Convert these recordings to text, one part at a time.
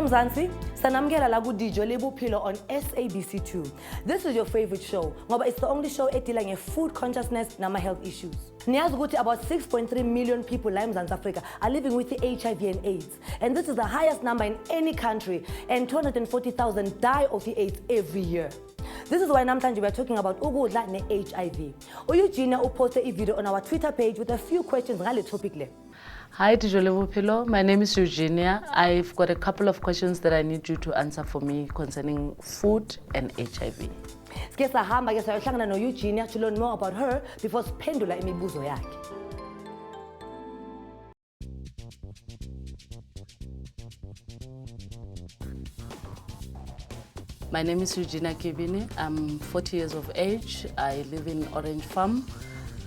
Mzansi, sanamukela la ku Dijo Le Bophelo on SABC2. This is your favorite show, ngoba it's the only show dealing with food consciousness nama health issues. Niyazi ukuthi about 6.3 million people la eMzansi Africa are living with the HIV and AIDS, and this is the highest number in any country, and 240,000 die of the AIDS every year. This is why namhlanje we are talking about ukudla ne-HIV. Eugenia posted a video on our Twitter page with a few questions ngale topic le. Hi, Dijo Le Bophelo. My name is Eugenia. I've got a couple of questions that I need you to answer for me concerning food and HIV. Sike sahamba ke sayohlangana no Eugenia to learn more about her before siphendula imibuzo yakhe. My name is Eugenia Kebine. I'm 40 years of age. I live in Orange Farm,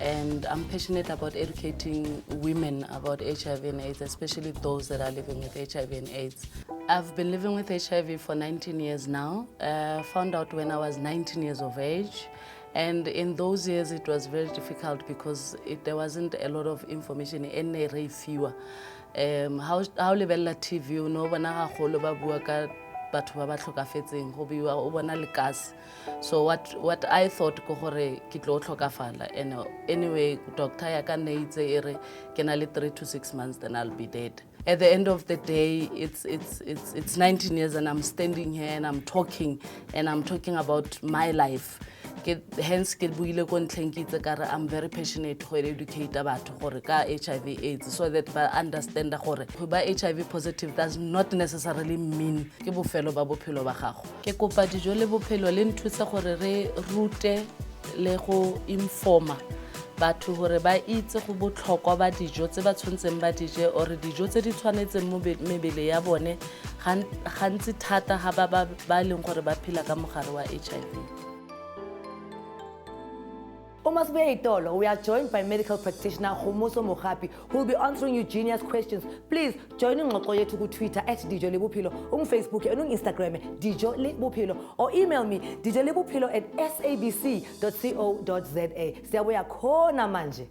and I'm passionate about educating women about HIV and AIDS, especially those that are living with HIV and AIDS. I've been living with HIV for 19 years now. Found out when I was 19 years of age. And in those years, it was very difficult because there wasn't a lot of information in a fewer. How level TV, you know, when I batho ba ba tlhokafetseng go biwa o bona le gas. So what I thought ko gore ke tlo tlhokafala, and anyway doctor ya ka ne itse ere ke na le 3 to 6 months then I'll be dead. At the end of the day, it's 19 years and I'm standing here and I'm talking about my life. Hence I'm very passionate to educate about HIV AIDS so that I understand that HIV positive does not necessarily mean ke bofelo ba bophelo ba gago. Ke kopa Dijo Le Bophelo le nthusa gore re rute le go informa batho gore ba itse go botlhokwa ba dijo tse ba tshwantseng ba dije or dijo tse di tshwanetseng mo mebele ya bone gantsi thata ha ba leng gore ba phela ka mogare wa HIV. We are joined by medical practitioner Kgomotso Mogapi, who will be answering Eugenia's questions. Please join in on Twitter at Dijo Le Bophelo, on Facebook and on Instagram Dijo Le Bophelo, or email me dijolebophelo@sabc.co.za. Siyabuya khona manje.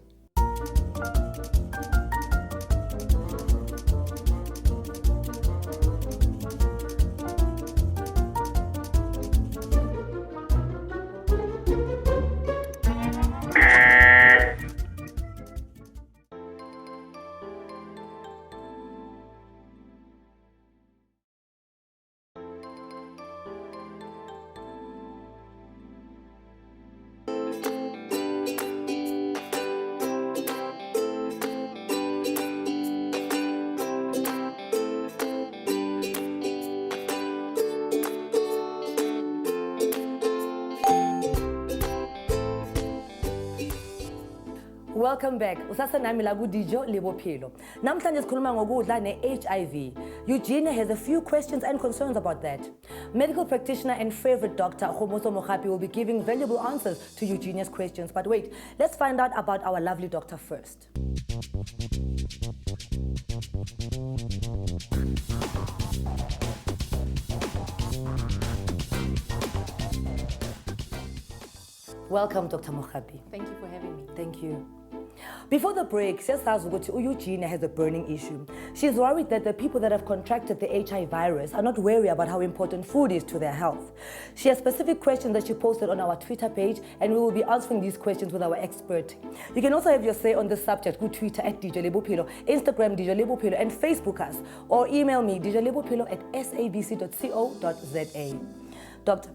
Welcome back. Usasa nami la ku Dijo Le Bophelo. Namhlanje sikhuluma ngokudla ne-HIV. Eugenia has a few questions and concerns about that. Medical practitioner and favorite doctor Kgomotso Mogapi will be giving valuable answers to Eugenia's questions. But wait, let's find out about our lovely doctor first. Welcome, Dr. Mogapi. Thank you for having me. Thank you. Before the break, Eugenia has a burning issue. She's worried that the people that have contracted the HIV virus are not wary about how important food is to their health. She has specific questions that she posted on our Twitter page, and we will be answering these questions with our expert. You can also have your say on this subject with Twitter at Dijo Le Bophelo, Instagram Dijo Le Bophelo, and Facebook us, or email me dijolebophelo@sabc.co.za. Doctor,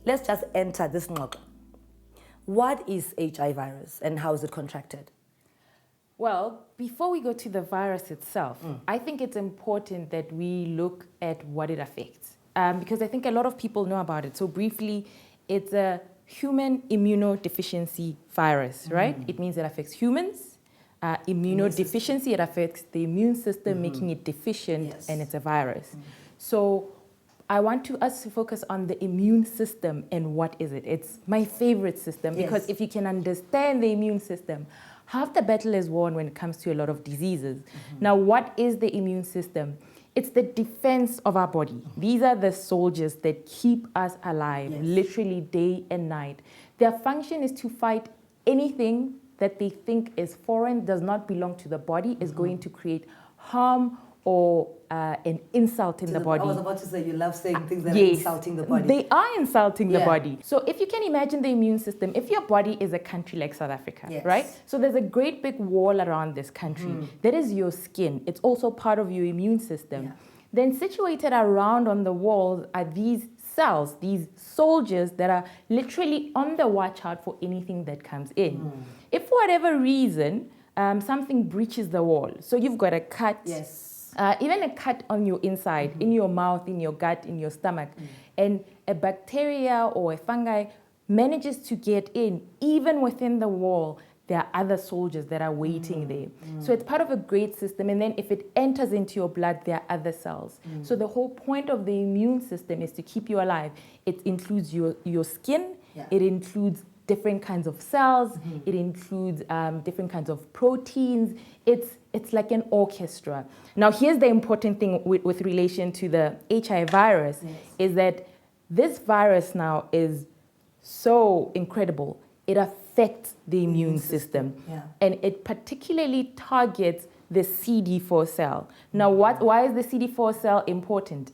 let's just enter this knock. What is HIV virus and how is it contracted? Well, before we go to the virus itself, I think it's important that we look at what it affects, because I think a lot of people know about it. So briefly, it's a human immunodeficiency virus, right? It means it affects humans. Immunodeficiency, it affects the immune system, making it deficient, and it's a virus. So I want us to focus on the immune system and what is it. It's my favorite system because if you can understand the immune system, half the battle is won when it comes to a lot of diseases. Now, what is the immune system? It's the defense of our body. These are the soldiers that keep us alive, literally day and night. Their function is to fight anything that they think is foreign, does not belong to the body, is going to create harm or an insult in the body. I was about to say, you love saying things that are Yes, insulting the body. they are insulting the Yeah. body. So if you can imagine the immune system, if your body is a country like South Africa, Yes. right? So there's a great big wall around this country. That is your skin. It's also part of your immune system. Yeah. Then situated around on the walls are these cells, these soldiers that are literally on the watch out for anything that comes in. If for whatever reason, something breaches the wall, so you've got a cut, Yes. even a cut on your inside, in your mouth, in your gut, in your stomach, and a bacteria or a fungi manages to get in, even within the wall, there are other soldiers that are waiting there. So it's part of a great system, and then if it enters into your blood, there are other cells. So the whole point of the immune system is to keep you alive. It includes your skin, it includes different kinds of cells, it includes different kinds of proteins. It's like an orchestra. Now, here's the important thing with relation to the HIV virus, is that this virus now is so incredible. It affects the immune system. Yeah. And it particularly targets the CD4 cell. Now, why is the CD4 cell important?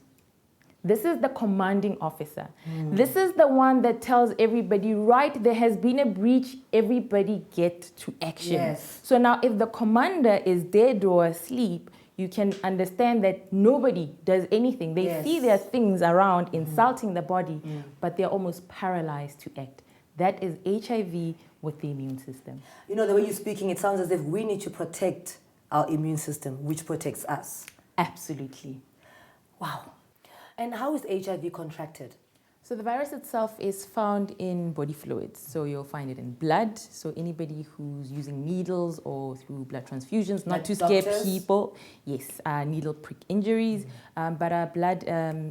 This is the commanding officer. This is the one that tells everybody, right, there has been a breach, everybody get to action. Yes. So now if the commander is dead or asleep, you can understand that nobody does anything. They see their things around insulting the body, but they're almost paralyzed to act. That is HIV with the immune system. You know, the way you're speaking, it sounds as if we need to protect our immune system, which protects us. Absolutely. Wow. And how is HIV contracted? So the virus itself is found in body fluids. So you'll find it in blood. So anybody who's using needles or through blood transfusions, not Like to scare doctors? people. Yes, needle prick injuries. But our blood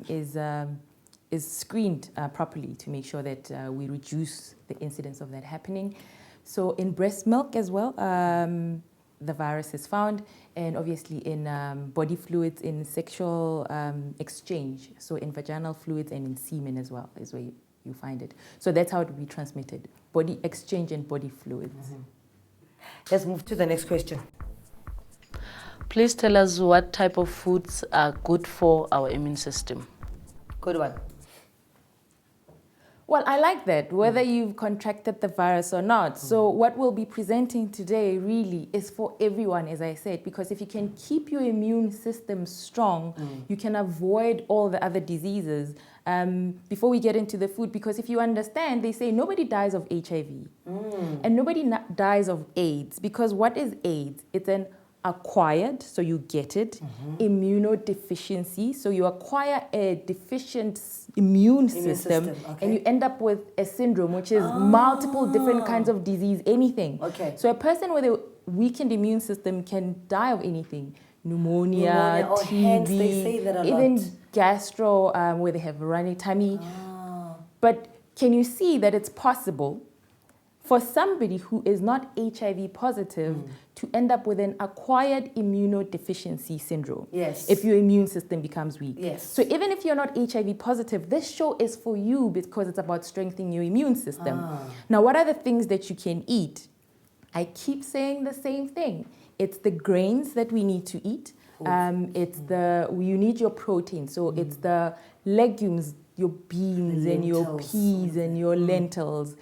is screened properly to make sure that we reduce the incidence of that happening. So in breast milk as well, the virus is found, and obviously in body fluids, in sexual exchange, so in vaginal fluids and in semen as well is where you find it. So that's how it will be transmitted, body exchange and body fluids. Let's move to the next question. Please tell us what type of foods are good for our immune system. Good one. Well, I like that, whether you've contracted the virus or not. So what we'll be presenting today really is for everyone, as I said, because if you can keep your immune system strong, you can avoid all the other diseases. Before we get into the food, because if you understand, they say nobody dies of HIV and nobody dies of AIDS, because what is AIDS? It's an acquired, so you get it, immunodeficiency, so you acquire a deficient immune system, okay. and you end up with a syndrome, which is multiple different kinds of disease, anything. Okay. So a person with a weakened immune system can die of anything. Pneumonia, or TB, hence they say that a even lot. gastro, where they have a runny tummy. But can you see that it's possible for somebody who is not HIV positive to end up with an acquired immunodeficiency syndrome? Yes. If your immune system becomes weak. Yes. So even if you're not HIV positive, this show is for you because it's about strengthening your immune system. Now, what are the things that you can eat? I keep saying the same thing. It's the grains that we need to eat. You need your protein. So it's the legumes, your beans and your lentils. peas and your lentils,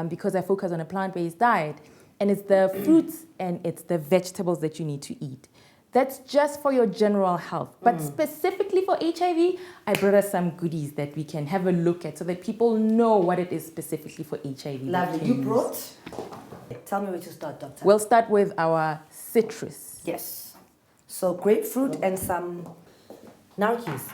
because I focus on a plant-based diet. And it's the fruits and it's the vegetables that you need to eat. That's just for your general health. But specifically for HIV, I brought us some goodies that we can have a look at so that people know what it is specifically for HIV. Lovely. You brought? Tell me where to start, doctor. We'll start with our citrus. Yes. So grapefruit and some narkies.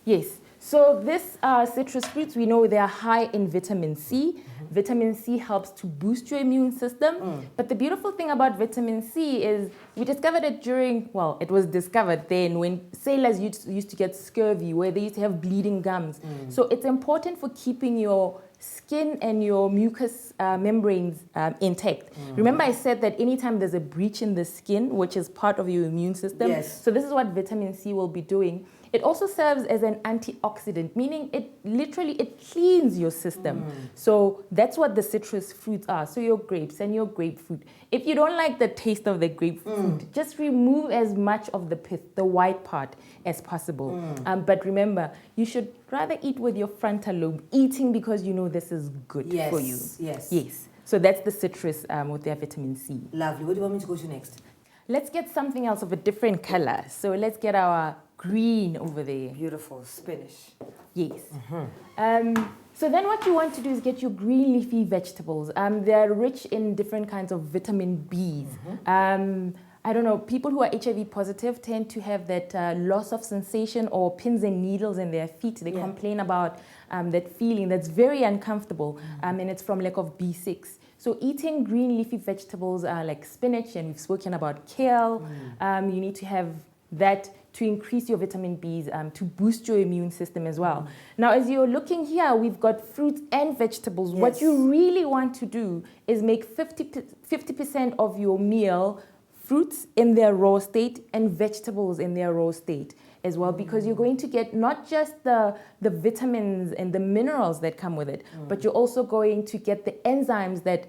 Yes. So this citrus fruits, we know they are high in vitamin C. Vitamin C helps to boost your immune system. But the beautiful thing about vitamin C is we discovered it it was discovered then when sailors used to get scurvy, where they used to have bleeding gums. So it's important for keeping your skin and your mucous membranes intact. Remember I said that anytime there's a breach in the skin, which is part of your immune system, Yes. so this is what vitamin C will be doing. It also serves as an antioxidant, meaning it cleans your system. So that's what the citrus fruits are. So your grapes and your grapefruit. If you don't like the taste of the grapefruit, just remove as much of the pith, the white part, as possible. But remember, you should rather eat with your frontal lobe, eating because you know this is good for you. Yes. So that's the citrus with their vitamin C. Lovely. What do you want me to go to next? Let's get something else of a different color. So let's get our green over there. Beautiful. Spinach. Yes. So then what you want to do is get your green leafy vegetables. They're rich in different kinds of vitamin Bs. I don't know, people who are HIV positive tend to have that loss of sensation or pins and needles in their feet. They complain about that feeling that's very uncomfortable, and it's from lack of B6. So eating green leafy vegetables like spinach, and we've spoken about kale, you need to have that to increase your vitamin Bs, to boost your immune system as well. Now, as you're looking here, we've got fruits and vegetables. What you really want to do is make 50% of your meal fruits in their raw state and vegetables in their raw state as well, because you're going to get not just the vitamins and the minerals that come with it, but you're also going to get the enzymes that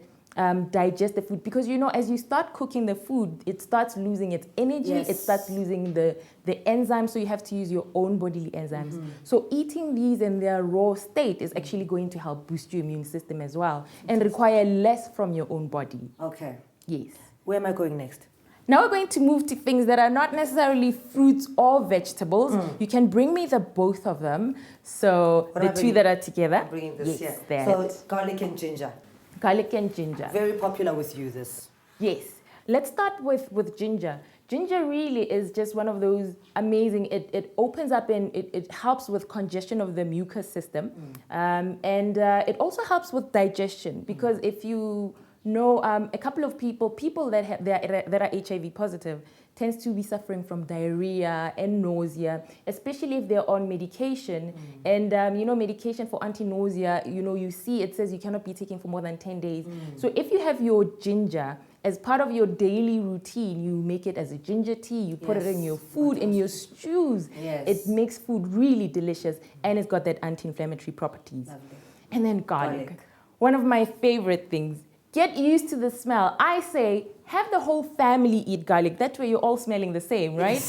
digest the food, because you know, as you start cooking the food, it starts losing its energy, it starts losing the enzymes, so you have to use your own bodily enzymes. So eating these in their raw state is actually going to help boost your immune system as well and require less from your own body. Okay. Yes. Where am I going next? Now we're going to move to things that are not necessarily fruits or vegetables. You can bring me the both of them. So the two that are together. I'm bringing this here. That. So garlic and ginger. Garlic and ginger. Very popular with you, this. Yes. Let's start with ginger. Ginger really is just one of those amazing, it opens up and it helps with congestion of the mucous system. And it also helps with digestion, because if you know, a couple of people that are HIV positive tends to be suffering from diarrhea and nausea, especially if they're on medication. And, you know, medication for anti-nausea, you know, you see it says you cannot be taking for more than 10 days. So if you have your ginger as part of your daily routine, you make it as a ginger tea, you put it in your food, in your stews. It makes food really delicious, and it's got that anti-inflammatory properties. Lovely. And then garlic. One of my favorite things. Get used to the smell. I say, have the whole family eat garlic. That way you're all smelling the same, right?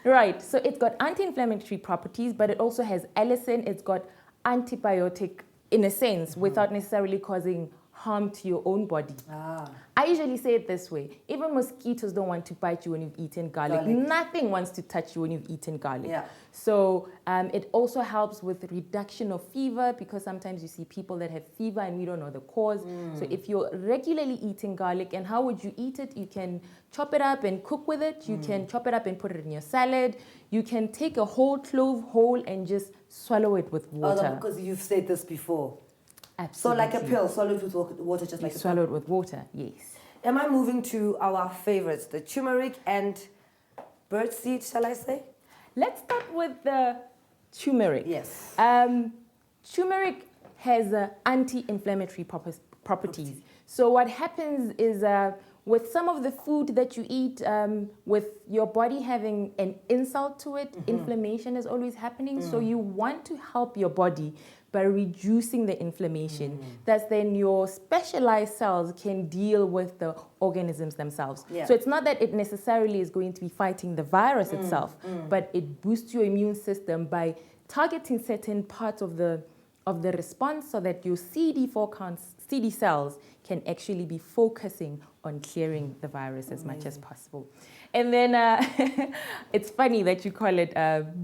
Right. So it's got anti-inflammatory properties, but it also has allicin. It's got antibiotic, in a sense, without necessarily causing harm to your own body. I usually say it this way. Even mosquitoes don't want to bite you when you've eaten garlic. Nothing wants to touch you when you've eaten garlic. So it also helps with reduction of fever, because sometimes you see people that have fever and we don't know the cause. So if you're regularly eating garlic, and how would you eat it? You can chop it up and cook with it. You can chop it up and put it in your salad. You can take a whole clove whole and just swallow it with water. Because you've said this before. Absolutely. So like a pill, swallow it with water, just like a pill. Swallow it with water, yes. Am I moving to our favorites, the turmeric and birdseed, shall I say? Let's start with the turmeric. Yes. Turmeric has anti-inflammatory properties. So what happens is with some of the food that you eat, with your body having an insult to it, inflammation is always happening. So you want to help your body by reducing the inflammation. That's then your specialized cells can deal with the organisms themselves. So it's not that it necessarily is going to be fighting the virus itself, but it boosts your immune system by targeting certain parts of the response, so that your CD4 counts, CD cells, can actually be focusing on clearing the virus as much as possible. And then it's funny that you call it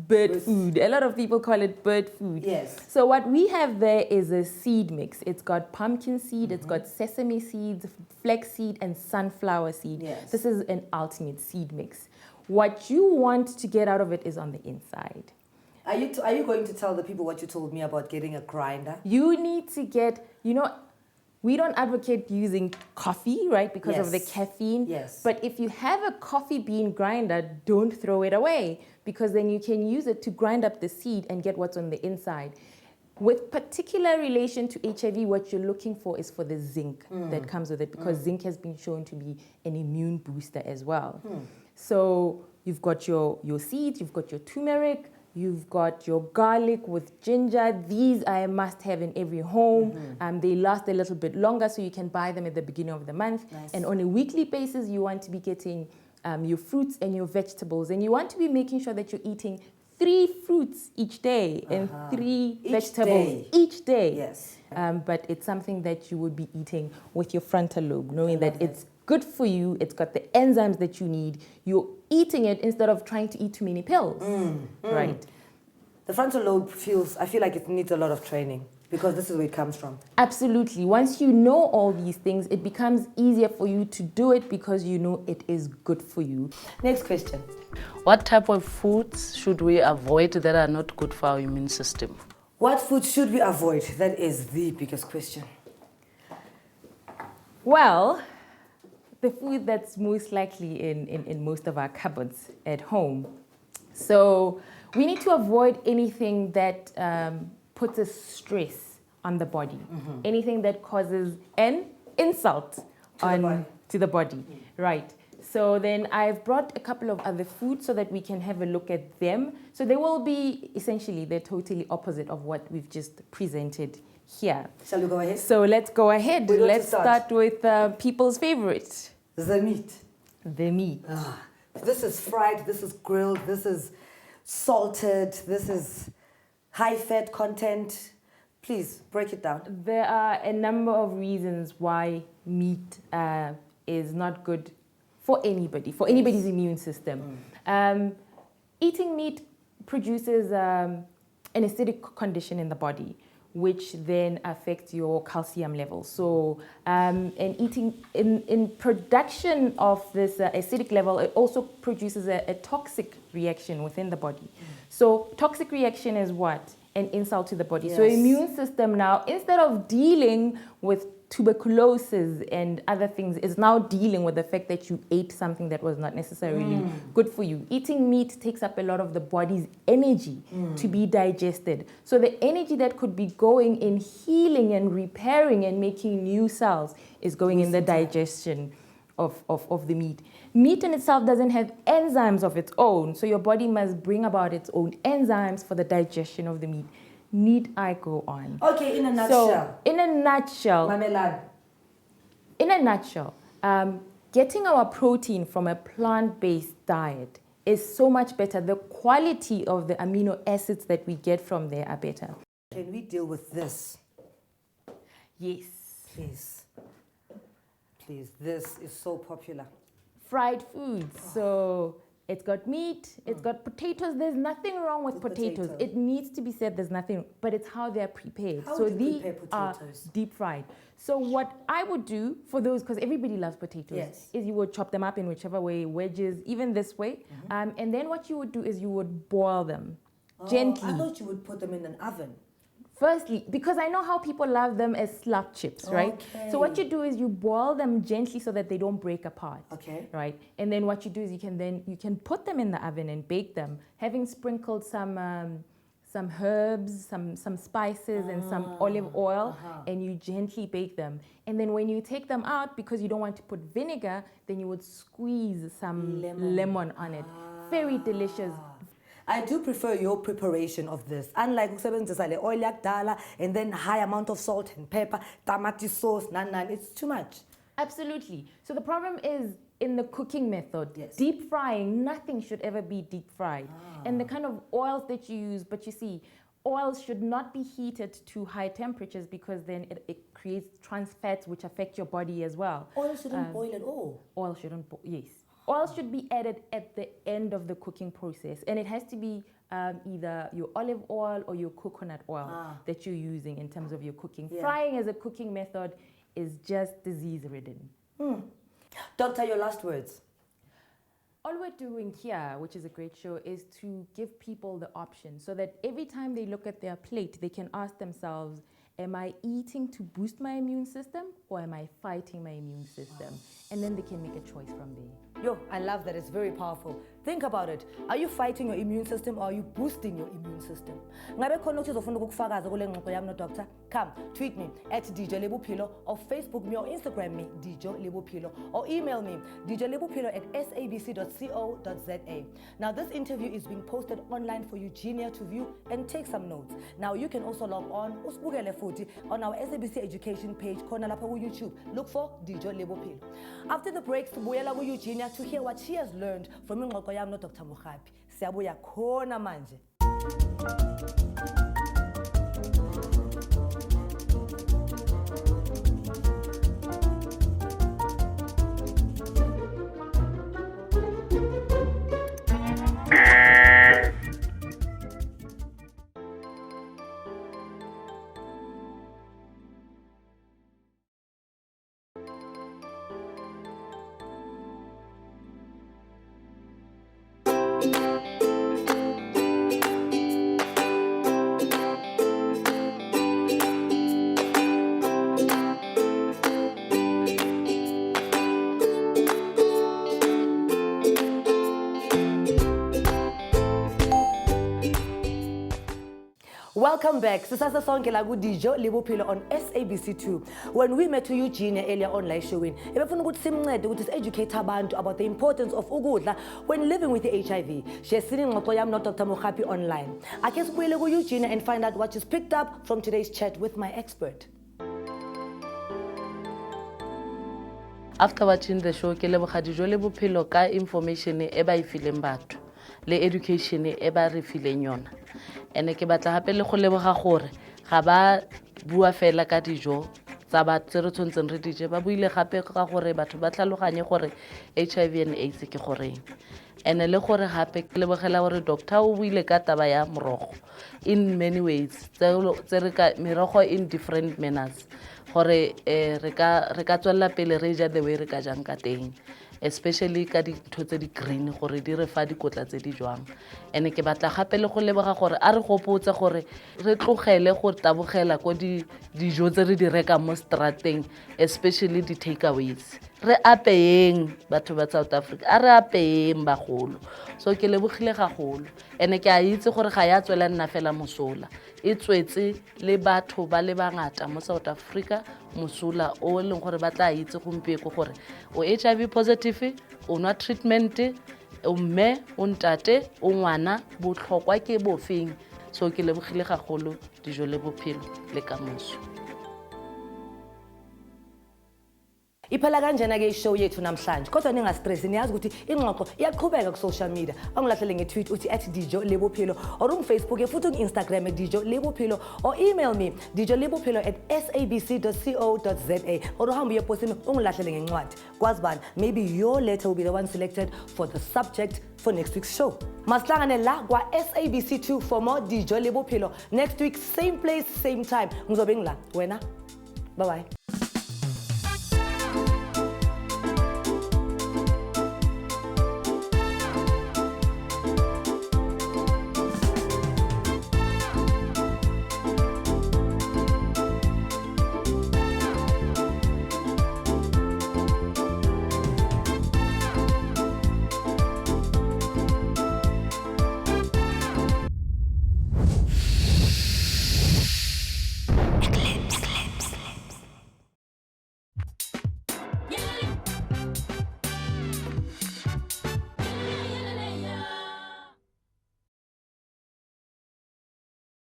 bird food. A lot of people call it bird food. Yes. So what we have there is a seed mix. It's got pumpkin seed, it's got sesame seeds, flaxseed, and sunflower seed. This is an ultimate seed mix. What you want to get out of it is on the inside. Are you going to tell the people what you told me about getting a grinder? You need to get, you know, we don't advocate using coffee, right, because of the caffeine. But if you have a coffee bean grinder, don't throw it away, because then you can use it to grind up the seed and get what's on the inside. With particular relation to HIV, what you're looking for is for the zinc that comes with it, because zinc has been shown to be an immune booster as well. So you've got your seeds, you've got your turmeric, You've got your garlic with ginger. These are a must-have in every home. They last a little bit longer, so you can buy them at the beginning of the month. Nice. And on a weekly basis, you want to be getting your fruits and your vegetables. And you want to be making sure that you're eating 3 fruits each day and 3 vegetables each day. Yes. But it's something that you would be eating with your frontal lobe, knowing that it's good for you, it's got the enzymes that you need. You're eating it instead of trying to eat too many pills, right? The frontal lobe I feel like it needs a lot of training because this is where it comes from. Absolutely. Once you know all these things, it becomes easier for you to do it because you know it is good for you. Next question. What type of foods should we avoid that are not good for our immune system? What food should we avoid? That is the biggest question. Well, the food that's most likely in most of our cupboards at home. So we need to avoid anything that puts a stress on the body, anything that causes an insult to the body, right? So then I've brought a couple of other foods so that we can have a look at them. So they will be they're totally opposite of what we've just presented here. Shall we go ahead? So let's go ahead. Where do you want Let's to start? with people's favorite. The meat. The meat. This is fried, this is grilled, this is salted, this is high fat content. Please break it down. There are a number of reasons why meat is not good for anybody, for anybody's immune system. Eating meat produces an acidic condition in the body, which then affects your calcium levels. So, and eating in production of this acidic level, it also produces a toxic reaction within the body. So, toxic reaction is what? An insult to the body. Yes. So, immune system now, instead of dealing with tuberculosis and other things, is now dealing with the fact that you ate something that was not necessarily good for you. Eating meat takes up a lot of the body's energy to be digested. So the energy that could be going in healing and repairing and making new cells is going in the digestion of the meat. Meat in itself doesn't have enzymes of its own, so your body must bring about its own enzymes for the digestion of the meat. Need I go on? Okay, in a nutshell. So, in a nutshell, Marmalade. Getting our protein from a plant-based diet is so much better. The quality of the amino acids that we get from there are better. Can we deal with this? Yes. Please. Please, this is so popular. Fried foods. So it's got meat, it's got potatoes. There's nothing wrong with potatoes. potato. It needs to be said there's nothing, but it's how they're prepared. How so do you these prepare are potatoes? deep fried. So what I would do for those, because everybody loves potatoes, Yes. is you would chop them up in whichever way, wedges, even this way. And then what you would do is you would boil them gently. I thought you would put them in an oven. Firstly, because I know how people love them as slab chips, right? Okay. So what you do is you boil them gently so that they don't break apart. Okay. Right? And then what you do is you can put them in the oven and bake them, having sprinkled some herbs, some spices and some olive oil, and you gently bake them. And then when you take them out, because you don't want to put vinegar, then you would squeeze some lemon on it. Very delicious. I do prefer your preparation of this. Unlike usebenzisa oil yakudala and then high amount of salt and pepper, tamati sauce, it's too much. Absolutely. So the problem is in the cooking method. Yes. Deep frying, nothing should ever be deep fried. And the kind of oils that you use, but you see, oils should not be heated to high temperatures because then it creates trans fats which affect your body as well. Oil shouldn't boil at all. Oil shouldn't, yes. Oil should be added at the end of the cooking process, and it has to be either your olive oil or your coconut oil that you're using in terms of your cooking. Yeah. Frying as a cooking method is just disease-ridden. Doctor, your last words. All we're doing here, which is a great show, is to give people the option so that every time they look at their plate, they can ask themselves, am I eating to boost my immune system or am I fighting my immune system? And then they can make a choice from there. Yo, I love that. It's very powerful. Think about it. Are you fighting your immune system or are you boosting your immune system? Ngabe khona ukuthi uzofuna ukufakaza kule ngxoxo yami no doctor? Come, tweet me at Dijo Le Bophelo or Facebook me or Instagram me Dijo Le Bophelo or email me dijolebophelo@sabc.co.za. Now this interview is being posted online for Eugenia to view and take some notes. Now you can also log on usibukele futhi on our SABC education page khona lapha ku YouTube. Look for Dijo Le Bophelo. After the break sibuyela ku Eugenia to hear what she has learned from ingxoxo yami no Dr. Mogapi. Siyabuya khona manje. Welcome back. Sisasa sonke la ku Dijo Le Bophelo on SABC2. When we met Eugenia earlier on live showing, ebefuna ukuthi simncede ukuthi educate abantu about the importance of ukudla when living with the HIV. She has seen ingxoxo yami no Dr. Mogapi online. Ake sibuyele ku Eugenia and find out what she's picked up from today's chat with my expert. After watching the show, ke leboga Dijo Le Bophelo ka information e ba ifileng batho le education e ba re fileng yona. Ene ke batla hape le go leboga gore ga ba bua fela ka dijo tsa batho tse re tshwantseng re dije ba buile gape ka gore batho ba tlhaloganye gore HIV and AIDS ke goreng. Ene le gore gape ke lebogela gore doctor o buile ka taba ya morogo in many ways tse re ka merogo in different manners gore re ka tswella pele re ja the way re ka jang ka teng, especially ka ditho tse di green gore di re fa dikotla tse di jwang. Ene ke batla gape le go leboga gore a re gopotse gore re tlogele go tabogela ko dijo tse re di reka mo strateng, especially di takeaways. Re apeyeng batho ba South Africa, a re apeyeng bagolo. So ke lebogile gagolo. Ene ke a itse gore ga ya tswela nna fela mosola, e tswetse le batho ba le bangata mo South Africa mosola o leng gore ba tla itse gompieko gore o HIV positive, o nwa treatment, o mme, o ntate, o ngwana, botlhokwa ke bofeng. So ke lebogile gagolo Dijo Le Bophelo le Kgomotso. Iphela kanjena ke ishow yethu namhlanje kodwa ningastress niyazi ukuthi ingxoxo iyaqhubeka ku social media. Angilahlele ngetweet uthi @Dijo Le Bophelo or Facebook futhi ku-Instagram @Dijo Le Bophelo or email me dijolebophelo@sabc.co.za or uhambe uyeposta ungilahlele ngencwadi. Kwazi bani, maybe your letter will be the one selected for the subject for next week's show. Masihlangane la kwa SABC2 for more Dijo Le Bophelo next week, same place, same time. Ngizobe ngila wena. Bye bye.